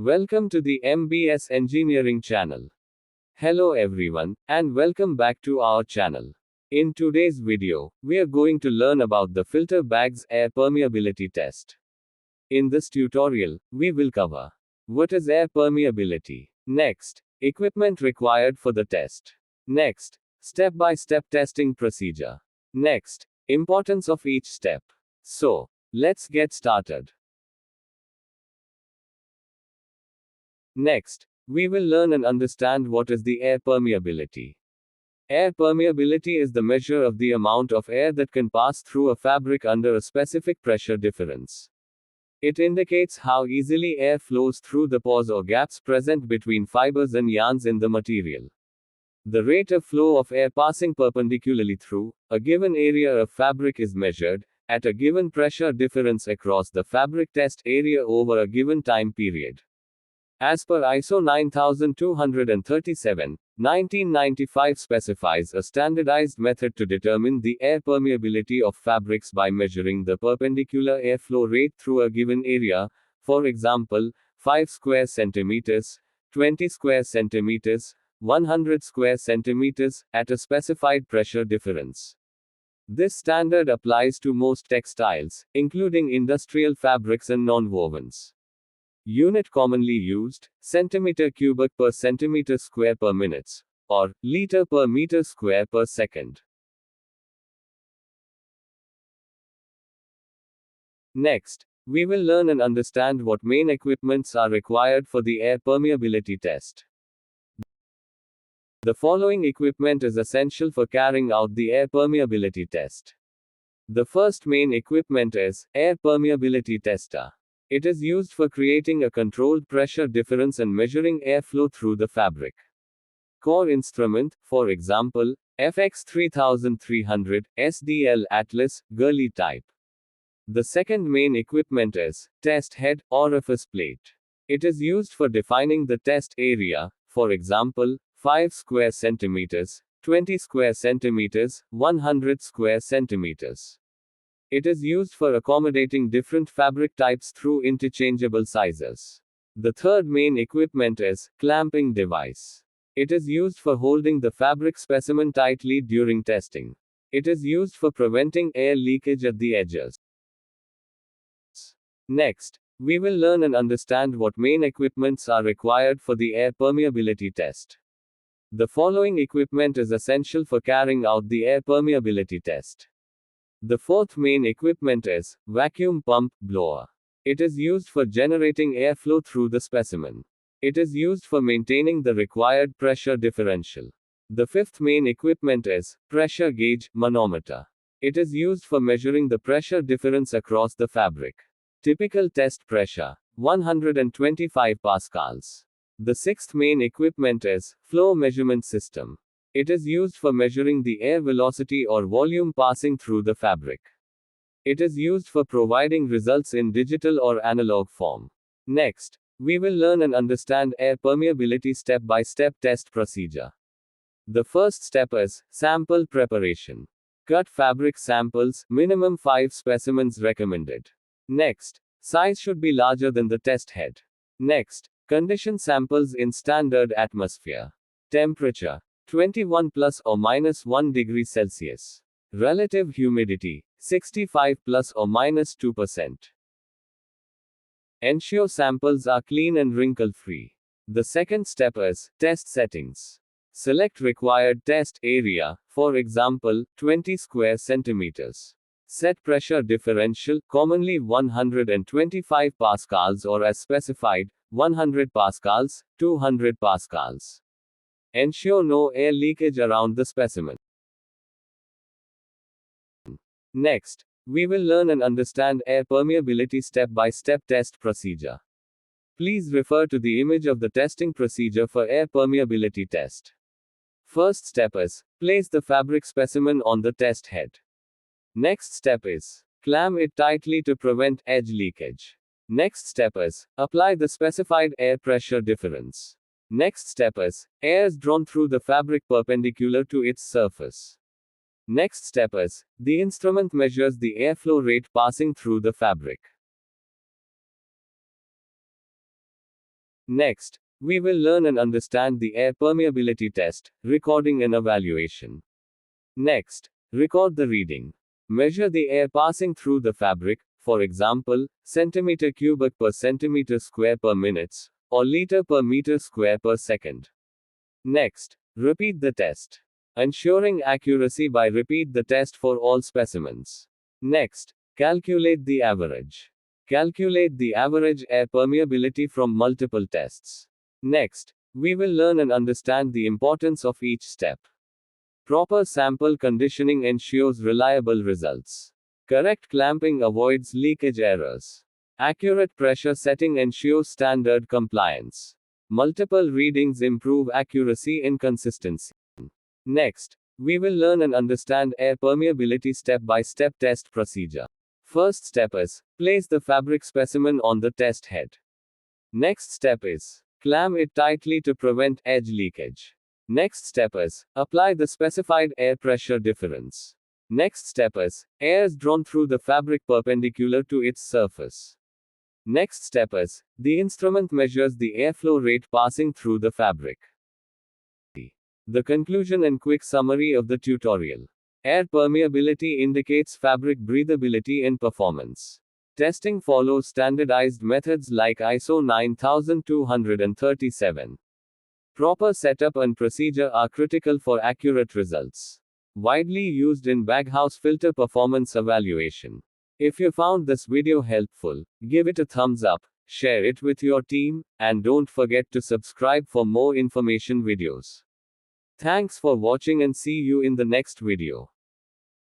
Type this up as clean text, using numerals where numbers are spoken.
Welcome to the MBS Engineering channel. Hello everyone, and welcome back to our channel. In today's video, we are going to learn about the filter bag's air permeability test. In this tutorial, we will cover what is air permeability. Next, equipment required for the test. Next, step-by-step testing procedure. Next, importance of each step. So, let's get started. Next, we will learn and understand what is the air permeability. Air permeability is the measure of the amount of air that can pass through a fabric under a specific pressure difference. It indicates how easily air flows through the pores or gaps present between fibers and yarns in the material. The rate of flow of air passing perpendicularly through a given area of fabric is measured at a given pressure difference across the fabric test area over a given time period. As per ISO 9237, 1995 specifies a standardized method to determine the air permeability of fabrics by measuring the perpendicular airflow rate through a given area, for example, 5 square centimeters, 20 square centimeters, 100 square centimeters, at a specified pressure difference. This standard applies to most textiles, including industrial fabrics and nonwovens. Unit commonly used, centimeter cubic per centimeter square per minutes, or liter per meter square per second. Next, we will learn and understand what main equipments are required for the air permeability test. The following equipment is essential for carrying out the air permeability test. The first main equipment is air permeability tester. It is used for creating a controlled pressure difference and measuring airflow through the fabric. Core instrument, for example, FX3300, SDL Atlas, Gurley type. The second main equipment is test head, orifice plate. It is used for defining the test area, for example, 5 square centimeters, 20 square centimeters, 100 square centimeters. It is used for accommodating different fabric types through interchangeable sizes. The third main equipment is clamping device. It is used for holding the fabric specimen tightly during testing. It is used for preventing air leakage at the edges. Next, we will learn and understand what main equipments are required for the air permeability test. The following equipment is essential for carrying out the air permeability test. The fourth main equipment is vacuum pump blower. It is used for generating airflow through the specimen. It is used for maintaining the required pressure differential. The fifth main equipment is pressure gauge manometer. It is used for measuring the pressure difference across the fabric. Typical test pressure 125 pascals. The sixth main equipment is flow measurement system. It is used for measuring the air velocity or volume passing through the fabric. It is used for providing results in digital or analog form. Next, we will learn and understand air permeability step-by-step test procedure. The first step is sample preparation. Cut fabric samples, minimum 5 specimens recommended. Next, size should be larger than the test head. Next, condition samples in standard atmosphere. Temperature 21 plus or minus 1 degree Celsius. Relative humidity 65 plus or minus 2%. Ensure samples are clean and wrinkle-free. The second step is test settings. Select required test area, for example, 20 square centimeters. Set pressure differential, commonly 125 pascals or as specified, 100 pascals, 200 pascals. Ensure no air leakage around the specimen. Next, we will learn and understand air permeability step-by-step test procedure. Please refer to the image of the testing procedure for air permeability test. First step is place the fabric specimen on the test head. Next step is clamp it tightly to prevent edge leakage. Next step is apply the specified air pressure difference. Next step is air is drawn through the fabric perpendicular to its surface. Next step is the instrument measures the airflow rate passing through the fabric. Next, we will learn and understand the air permeability test, recording and evaluation. Next, record the reading. Measure the air passing through the fabric, for example, centimeter cubic per centimeter square per minutes, or liter per meter square per second. Next, repeat the test. Ensuring accuracy by repeat the test for all specimens. Next, calculate the average. Calculate the average air permeability from multiple tests. Next, we will learn and understand the importance of each step. Proper sample conditioning ensures reliable results. Correct clamping avoids leakage errors. Accurate pressure setting ensures standard compliance. Multiple readings improve accuracy and consistency. Next, we will learn and understand air permeability step-by-step test procedure. First step is, place the fabric specimen on the test head. Next step is, clamp it tightly to prevent edge leakage. Next step is, apply the specified air pressure difference. Next step is, air is drawn through the fabric perpendicular to its surface. Next step is, the instrument measures the airflow rate passing through the fabric. The conclusion and quick summary of the tutorial. Air permeability indicates fabric breathability and performance. Testing follows standardized methods like ISO 9237. Proper setup and procedure are critical for accurate results. Widely used in baghouse filter performance evaluation. If you found this video helpful, give it a thumbs up, share it with your team, and don't forget to subscribe for more information videos. Thanks for watching and see you in the next video.